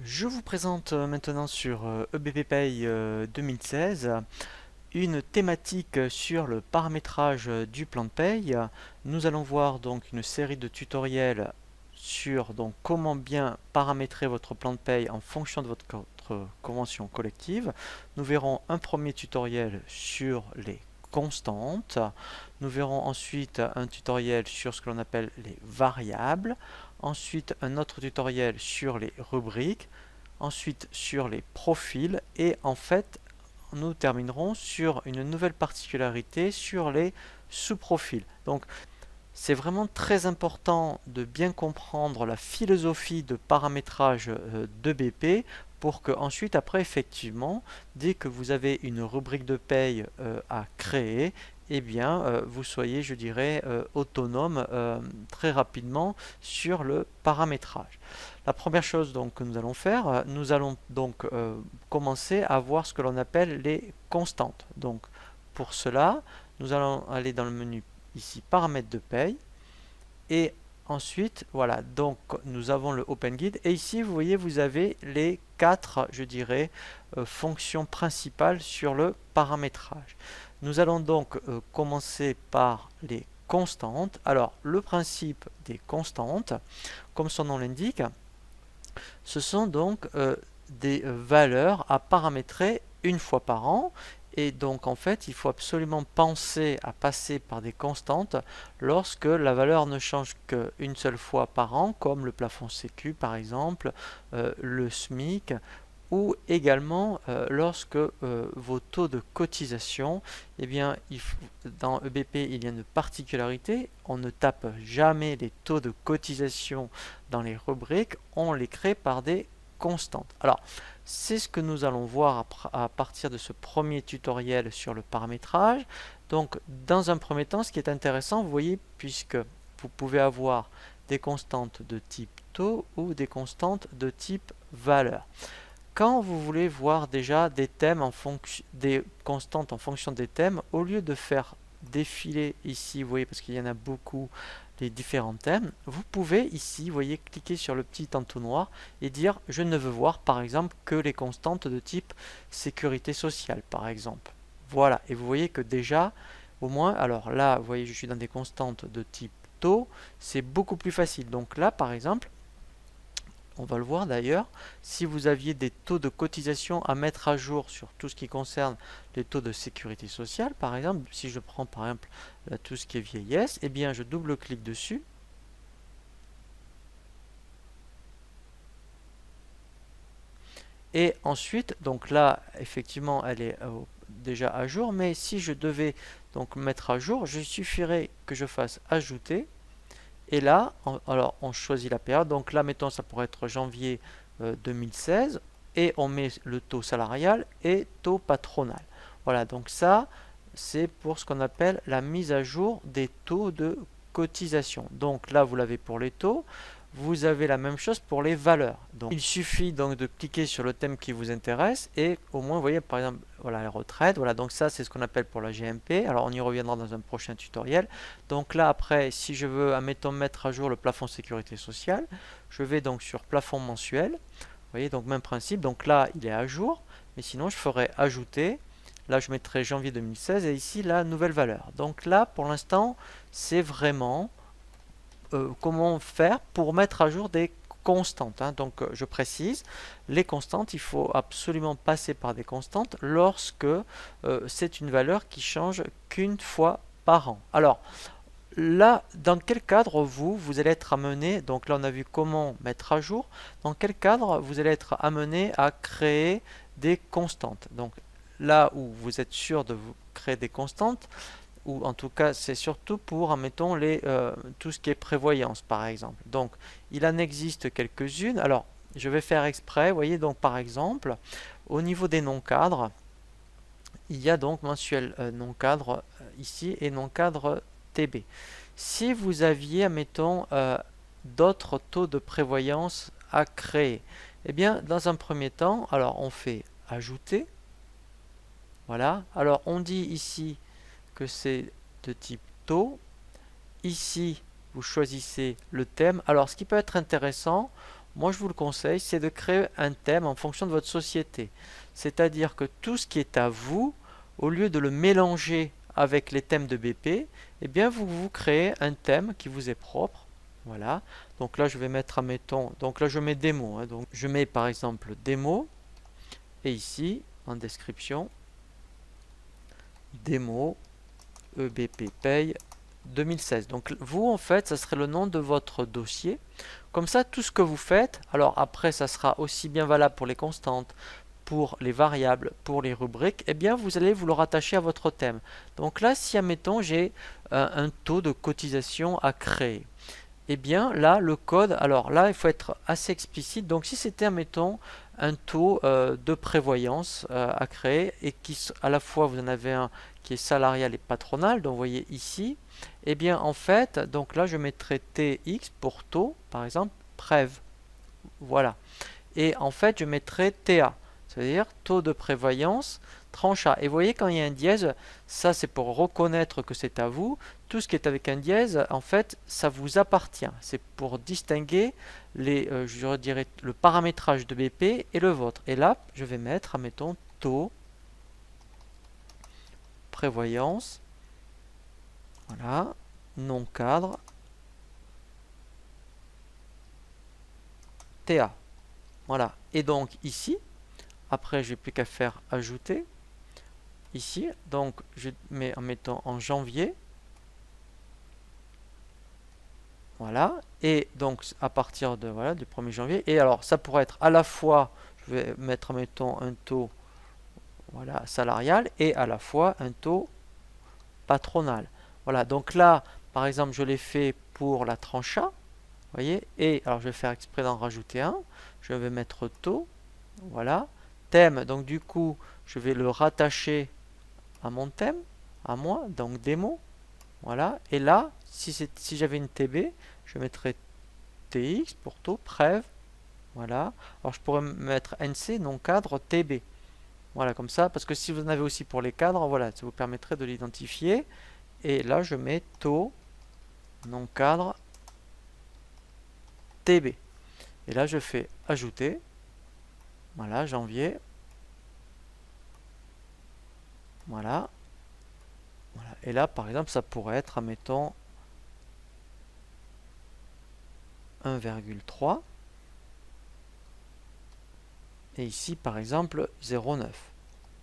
Je vous présente maintenant sur EBP Pay 2016 une thématique sur le paramétrage du plan de paye. Nous allons voir donc une série de tutoriels sur donc comment bien paramétrer votre plan de paye en fonction de votre convention collective. Nous verrons un premier tutoriel sur les constantes. Nous verrons ensuite un tutoriel sur ce que l'on appelle les variables. Ensuite, un autre tutoriel sur les rubriques. Ensuite, sur les profils. Et en fait, nous terminerons sur une nouvelle particularité sur les sous-profils. Donc, c'est vraiment très important de bien comprendre la philosophie de paramétrage de BP pour que ensuite, après, effectivement, dès que vous avez une rubrique de paye à créer, eh bien, vous soyez, je dirais, autonome très rapidement sur le paramétrage. La première chose donc que nous allons faire, nous allons donc commencer à voir ce que l'on appelle les constantes. Donc, pour cela, nous allons aller dans le menu ici paramètres de paye et ensuite voilà, donc nous avons le Open Guide et ici vous voyez vous avez les quatre, je dirais, fonctions principales sur le paramétrage. Nous allons donc commencer par les constantes. Alors le principe des constantes, comme son nom l'indique, ce sont donc des valeurs à paramétrer une fois par an. Et donc en fait, il faut absolument penser à passer par des constantes lorsque la valeur ne change qu'une seule fois par an, comme le plafond Sécu par exemple, le SMIC, ou également lorsque vos taux de cotisation, eh bien, dans EBP, il y a une particularité, on ne tape jamais les taux de cotisation dans les rubriques, on les crée par des constantes. Alors, c'est ce que nous allons voir à partir de ce premier tutoriel sur le paramétrage. Donc, dans un premier temps, ce qui est intéressant, vous voyez, puisque vous pouvez avoir des constantes de type taux ou des constantes de type valeur. Quand vous voulez voir déjà des thèmes en fonction des constantes en fonction des thèmes, au lieu de faire défiler ici, vous voyez, parce qu'il y en a beaucoup, les différents thèmes, vous pouvez ici, vous voyez, cliquer sur le petit entonnoir et dire je ne veux voir par exemple que les constantes de type sécurité sociale, par exemple. Voilà, et vous voyez que déjà, au moins, alors là, vous voyez, je suis dans des constantes de type taux, c'est beaucoup plus facile. Donc là, par exemple, on va le voir d'ailleurs, si vous aviez des taux de cotisation à mettre à jour sur tout ce qui concerne les taux de sécurité sociale, par exemple, si je prends par exemple là, tout ce qui est vieillesse, eh bien je double-clique dessus. Et ensuite, donc là, effectivement, elle est déjà à jour, mais si je devais donc mettre à jour, il suffirait que je fasse ajouter. Et là, alors on choisit la période. Donc là, mettons, ça pourrait être janvier 2016. Et on met le taux salarial et taux patronal. Voilà, donc ça, c'est pour ce qu'on appelle la mise à jour des taux de cotisation. Donc là, vous l'avez pour les taux. Vous avez la même chose pour les valeurs. Donc, il suffit donc de cliquer sur le thème qui vous intéresse et au moins, vous voyez, par exemple, voilà, les retraites. Voilà, donc ça, c'est ce qu'on appelle pour la GMP. Alors, on y reviendra dans un prochain tutoriel. Donc là, après, si je veux, admettons, mettre à jour le plafond sécurité sociale, je vais donc sur plafond mensuel. Vous voyez, donc même principe. Donc là, il est à jour. Mais sinon, je ferai ajouter. Là, je mettrai janvier 2016 et ici, la nouvelle valeur. Donc là, pour l'instant, c'est vraiment comment faire pour mettre à jour des constantes. Hein. Donc je précise, les constantes, il faut absolument passer par des constantes lorsque c'est une valeur qui change qu'une fois par an. Alors là, dans quel cadre vous allez être amené, donc là on a vu comment mettre à jour, dans quel cadre vous allez être amené à créer des constantes. Donc là où vous êtes sûr de vous créer des constantes, ou en tout cas c'est surtout pour, admettons, tout ce qui est prévoyance par exemple. Donc il en existe quelques-unes. Alors je vais faire exprès, vous voyez, donc par exemple, au niveau des non-cadres, il y a donc mensuel non-cadre ici et non-cadre TB. Si vous aviez, admettons, d'autres taux de prévoyance à créer, eh bien dans un premier temps, alors on fait ajouter. Voilà, alors on dit ici que c'est de type taux. Ici, vous choisissez le thème. Alors, ce qui peut être intéressant, moi je vous le conseille, c'est de créer un thème en fonction de votre société. C'est-à-dire que tout ce qui est à vous, au lieu de le mélanger avec les thèmes de BP, eh bien vous créez un thème qui vous est propre. Voilà. Donc là je vais mettre, admettons, donc là je mets démo. Hein, donc je mets par exemple démo, et ici en description, démo EBP Pay 2016. Donc vous en fait ça serait le nom de votre dossier. Comme ça tout ce que vous faites, alors après ça sera aussi bien valable pour les constantes, pour les variables, pour les rubriques, eh bien vous allez vous le rattacher à votre thème. Donc là si admettons j'ai un taux de cotisation à créer, eh bien là le code, alors là il faut être assez explicite. Donc si c'était admettons un taux de prévoyance à créer et qui à la fois vous en avez un qui est salarial et patronal, donc vous voyez ici, eh bien en fait donc là je mettrai TX pour taux par exemple prév, voilà, et en fait je mettrai TA, c'est-à-dire taux de prévoyance tranche A. Et vous voyez quand il y a un dièse, ça c'est pour reconnaître que c'est à vous. Tout ce qui est avec un dièse, en fait, ça vous appartient. C'est pour distinguer les, je dirais, le paramétrage de BP et le vôtre. Et là, je vais mettre, admettons, taux prévoyance, voilà, non cadre, TA. Voilà. Et donc ici, après, j'ai plus qu'à faire ajouter. Ici, donc je mets en mettant en janvier. Voilà. Et donc à partir de voilà du 1er janvier. Et alors ça pourrait être à la fois, je vais mettre mettons un taux voilà salarial et à la fois un taux patronal. Voilà. Donc là, par exemple, je l'ai fait pour la tranche A. Voyez. Et alors je vais faire exprès d'en rajouter un. Je vais mettre taux. Voilà. Thème. Donc du coup, je vais le rattacher à mon thème, à moi, donc démo, voilà, et là, si j'avais une TB, je mettrais TX pour taux, prév, voilà, alors je pourrais mettre NC, non cadre, TB, voilà, comme ça, parce que si vous en avez aussi pour les cadres, voilà, ça vous permettrait de l'identifier, et là, je mets taux, non cadre, TB, et là, je fais ajouter, voilà, janvier, voilà. Voilà. Et là, par exemple, ça pourrait être, admettons, 1,3. Et ici, par exemple, 0,9.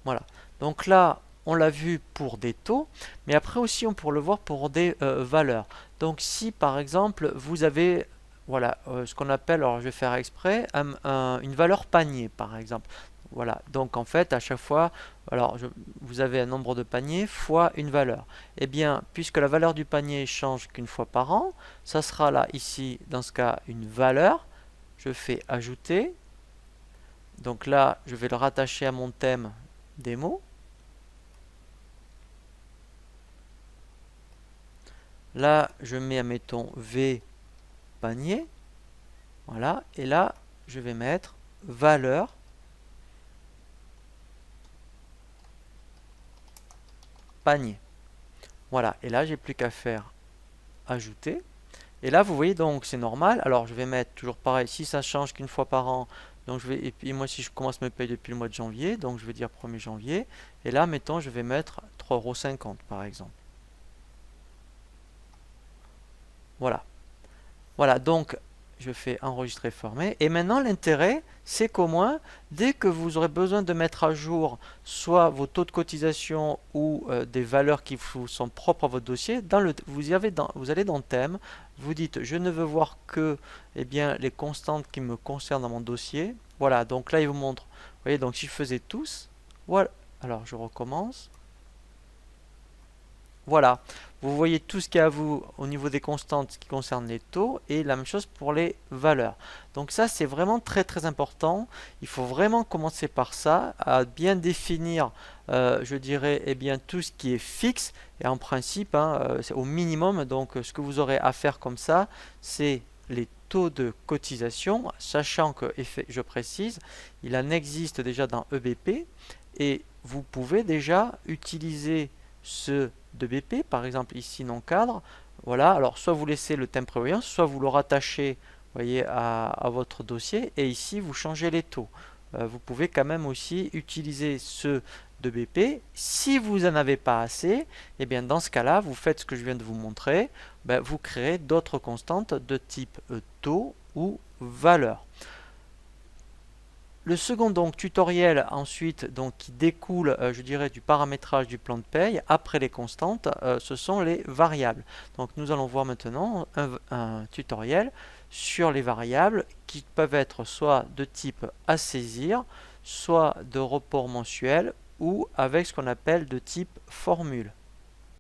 Voilà. Donc là, on l'a vu pour des taux, mais après aussi, on pourrait le voir pour des valeurs. Donc si, par exemple, vous avez voilà, ce qu'on appelle, alors je vais faire exprès, une valeur panier, par exemple. Voilà, donc en fait, à chaque fois, alors vous avez un nombre de paniers fois une valeur. Eh bien, puisque la valeur du panier change qu'une fois par an, ça sera là, ici, dans ce cas, une valeur. Je fais ajouter. Donc là, je vais le rattacher à mon thème démo. Là, je mets, admettons, V panier. Voilà, et là, je vais mettre valeur panier. Voilà, et là, j'ai plus qu'à faire ajouter. Et là, vous voyez, donc c'est normal. Alors, je vais mettre toujours pareil, si ça change qu'une fois par an. Donc, et puis moi, si je commence mes payes depuis le mois de janvier, donc je vais dire 1er janvier. Et là, mettons, je vais mettre 3,50 € par exemple. Voilà. Voilà, donc je fais enregistrer former. Et maintenant, l'intérêt, c'est qu'au moins, dès que vous aurez besoin de mettre à jour soit vos taux de cotisation ou des valeurs qui vous sont propres à votre dossier, vous allez dans thème, vous dites je ne veux voir que eh bien, les constantes qui me concernent dans mon dossier. Voilà, donc là, il vous montre. Vous voyez, donc si je faisais tous, voilà. Alors, je recommence. Voilà, vous voyez tout ce qu'il y a à vous au niveau des constantes qui concerne les taux et la même chose pour les valeurs. Donc ça c'est vraiment très très important. Il faut vraiment commencer par ça, à bien définir, je dirais, eh bien, tout ce qui est fixe. Et en principe, hein, c'est au minimum, donc ce que vous aurez à faire comme ça, c'est les taux de cotisation, sachant que, je précise, il en existe déjà dans EBP et vous pouvez déjà utiliser ce de BP, par exemple ici non cadre. Voilà, alors soit vous laissez le thème prévoyance, soit vous le rattachez voyez, à votre dossier. Et ici, vous changez les taux. Vous pouvez quand même aussi utiliser ceux de BP. Si vous n'en avez pas assez, et bien dans ce cas-là, vous faites ce que je viens de vous montrer. Vous créez d'autres constantes de type taux ou valeur. Le second tutoriel ensuite qui découle je dirais du paramétrage du plan de paye après les constantes, ce sont les variables. Donc nous allons voir maintenant un tutoriel sur les variables qui peuvent être soit de type à saisir, soit de report mensuel ou avec ce qu'on appelle de type formule.